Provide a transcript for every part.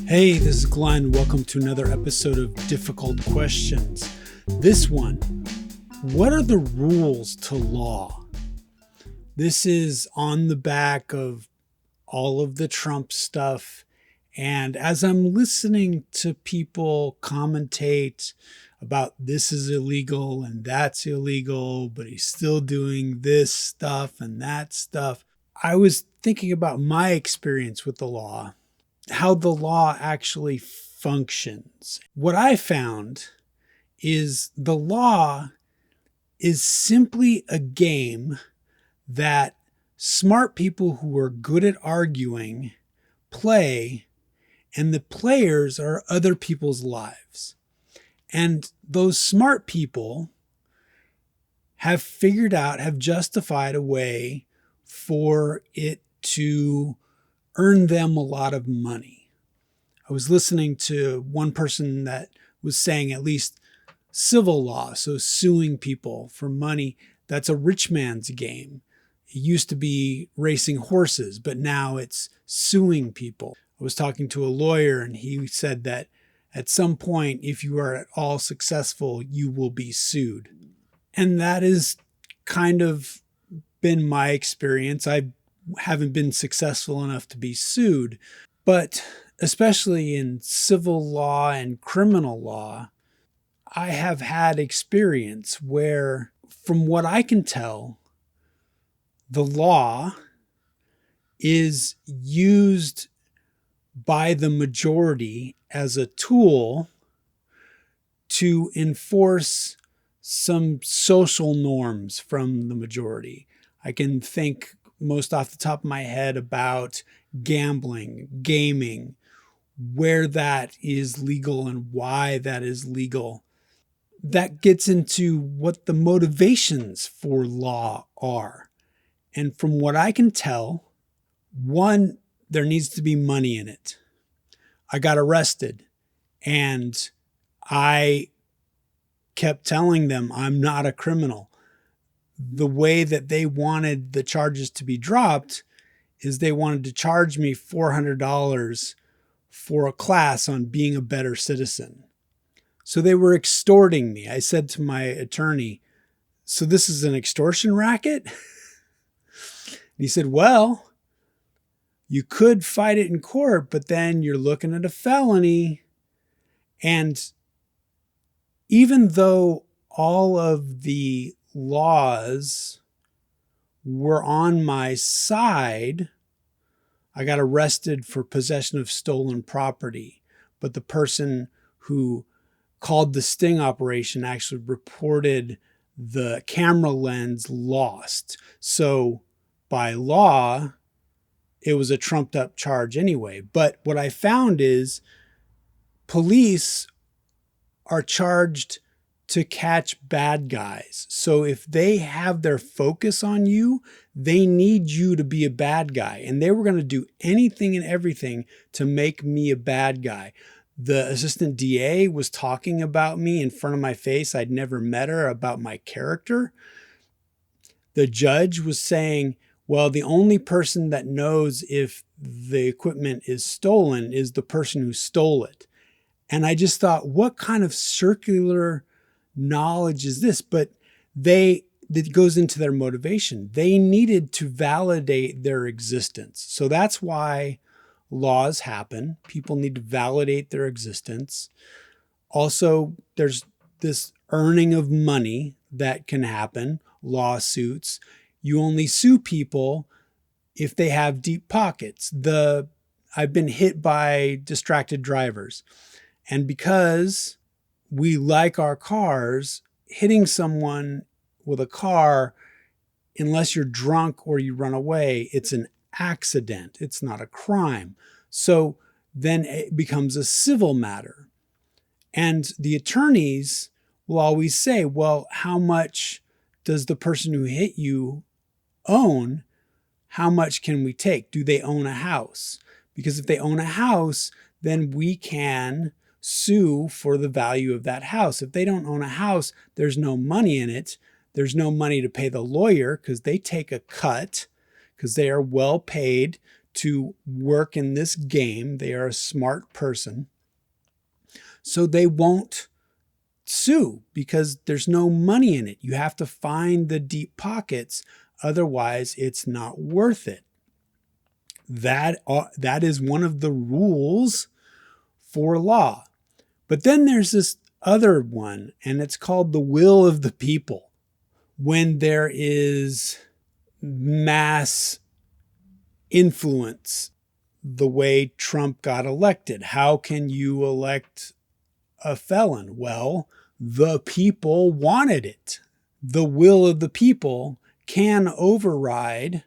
Hey, this is Glenn. Welcome to another episode of Difficult Questions. This one, what are the rules to law? This is on the back of all of the Trump stuff. And as I'm listening to people commentate about this is illegal and that's illegal, but he's still doing this stuff and that stuff, I was thinking about my experience with the law, how the law actually functions. What I found is the law is simply a game that smart people who are good at arguing play, and the players are other people's lives. And those smart people have figured out, have justified a way for it to earn them a lot of money. I was listening to one person that was saying at least civil law, so suing people for money, that's a rich man's game. It used to be racing horses, but now it's suing people. I was talking to a lawyer and he said that at some point, if you are at all successful, you will be sued. And that has kind of been my experience. I haven't been successful enough to be sued, but especially in civil law and criminal law, I have had experience where, from what I can tell, the law is used by the majority as a tool to enforce some social norms from the majority. I can think most off the top of my head about gambling, gaming, where that is legal and why that is legal. That gets into what the motivations for law are. And from what I can tell, one, there needs to be money in it. I got arrested and I kept telling them I'm not a criminal. The way that they wanted the charges to be dropped is they wanted to charge me $400 for a class on being a better citizen. So they were extorting me. I said to my attorney, so this is an extortion racket? And he said, well, you could fight it in court, but then you're looking at a felony. And even though all of the laws were on my side, I got arrested for possession of stolen property, but the person who called the sting operation actually reported the camera lens lost. So by law, it was a trumped up charge anyway. But what I found is police are charged to catch bad guys. So if they have their focus on you, they need you to be a bad guy. And they were going to do anything and everything to make me a bad guy. The assistant DA was talking about me in front of my face. I'd never met her, about my character. The judge was saying, well, the only person that knows if the equipment is stolen is the person who stole it. And I just thought, what kind of circular knowledge is this? But it goes into their motivation. They needed to validate their existence. So that's why laws happen. People need to validate their existence. Also, there's this earning of money that can happen, lawsuits. You only sue people if they have deep pockets. I've been hit by distracted drivers. And because we like our cars, hitting someone with a car, unless you're drunk or you run away, it's an accident. It's not a crime. So then it becomes a civil matter. And the attorneys will always say, well, how much does the person who hit you own? How much can we take? Do they own a house? Because if they own a house, then we can sue for the value of that house. If they don't own a house, there's no money in it. There's no money to pay the lawyer because they take a cut because they are well paid to work in this game. They are a smart person. So they won't sue because there's no money in it. You have to find the deep pockets. Otherwise, it's not worth it. That is one of the rules for law. But then there's this other one, and it's called the will of the people. When there is mass influence, the way Trump got elected, how can you elect a felon? Well, the people wanted it. The will of the people can override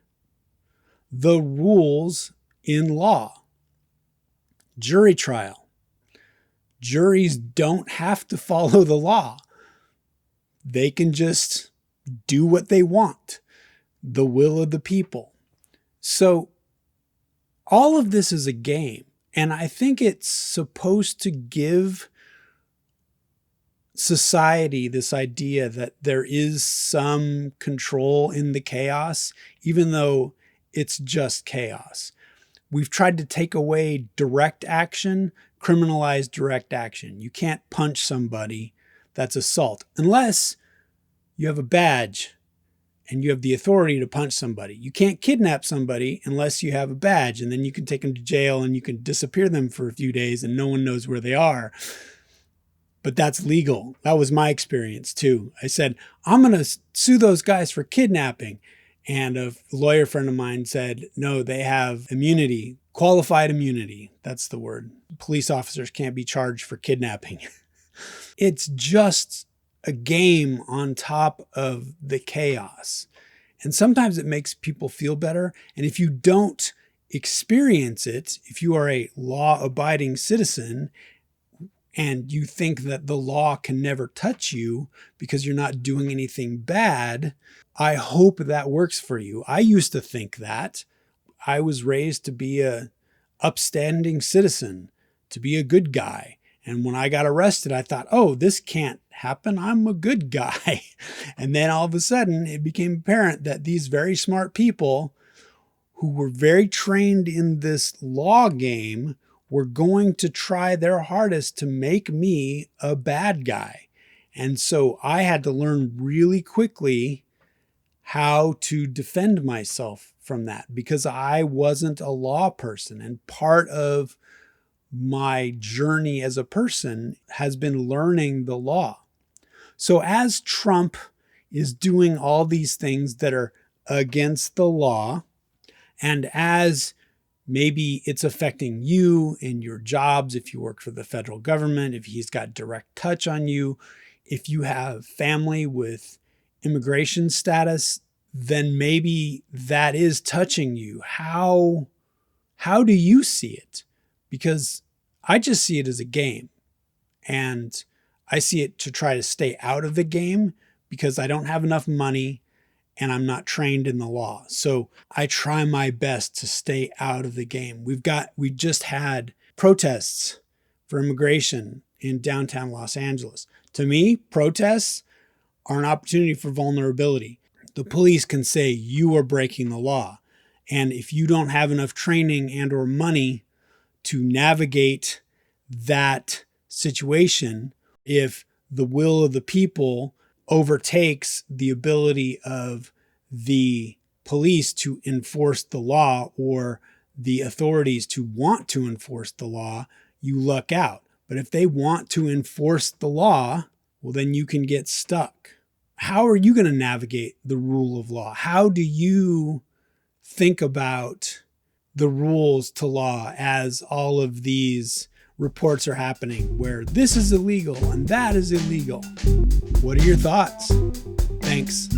the rules in law. Jury trial. Juries don't have to follow the law. They can just do what they want. The will of the people. So all of this is a game. And I think it's supposed to give society this idea that there is some control in the chaos, even though it's just chaos. We've tried to take away direct action, criminalize direct action. You can't punch somebody. That's assault. Unless you have a badge and you have the authority to punch somebody. You can't kidnap somebody unless you have a badge, and then you can take them to jail and you can disappear them for a few days and no one knows where they are. But that's legal. That was my experience too. I said, I'm going to sue those guys for kidnapping. And a lawyer friend of mine said, no, they have immunity, qualified immunity. That's the word. Police officers can't be charged for kidnapping. It's just a game on top of the chaos. And sometimes it makes people feel better. And if you don't experience it, if you are a law-abiding citizen and you think that the law can never touch you because you're not doing anything bad, I hope that works for you. I used to think that. I was raised to be a upstanding citizen, to be a good guy. And when I got arrested, I thought, oh, this can't happen. I'm a good guy. And then all of a sudden, it became apparent that these very smart people who were very trained in this law game were going to try their hardest to make me a bad guy. And so I had to learn really quickly how to defend myself from that because I wasn't a law person. And part of my journey as a person has been learning the law. So as Trump is doing all these things that are against the law, and as maybe it's affecting you in your jobs, if you work for the federal government, if he's got direct touch on you, if you have family with immigration status, then maybe that is touching you. How do you see it? Because I just see it as a game, and I see it to try to stay out of the game because I don't have enough money and I'm not trained in the law. So I try my best to stay out of the game. We just had protests for immigration in downtown Los Angeles. To me, protests are an opportunity for vulnerability. The police can say you are breaking the law. And if you don't have enough training and or money to navigate that situation, if the will of the people overtakes the ability of the police to enforce the law or the authorities to want to enforce the law, you luck out. But if they want to enforce the law, well, then you can get stuck. How are you going to navigate the rule of law? How do you think about the rules to law as all of these reports are happening where this is illegal and that is illegal? What are your thoughts? Thanks.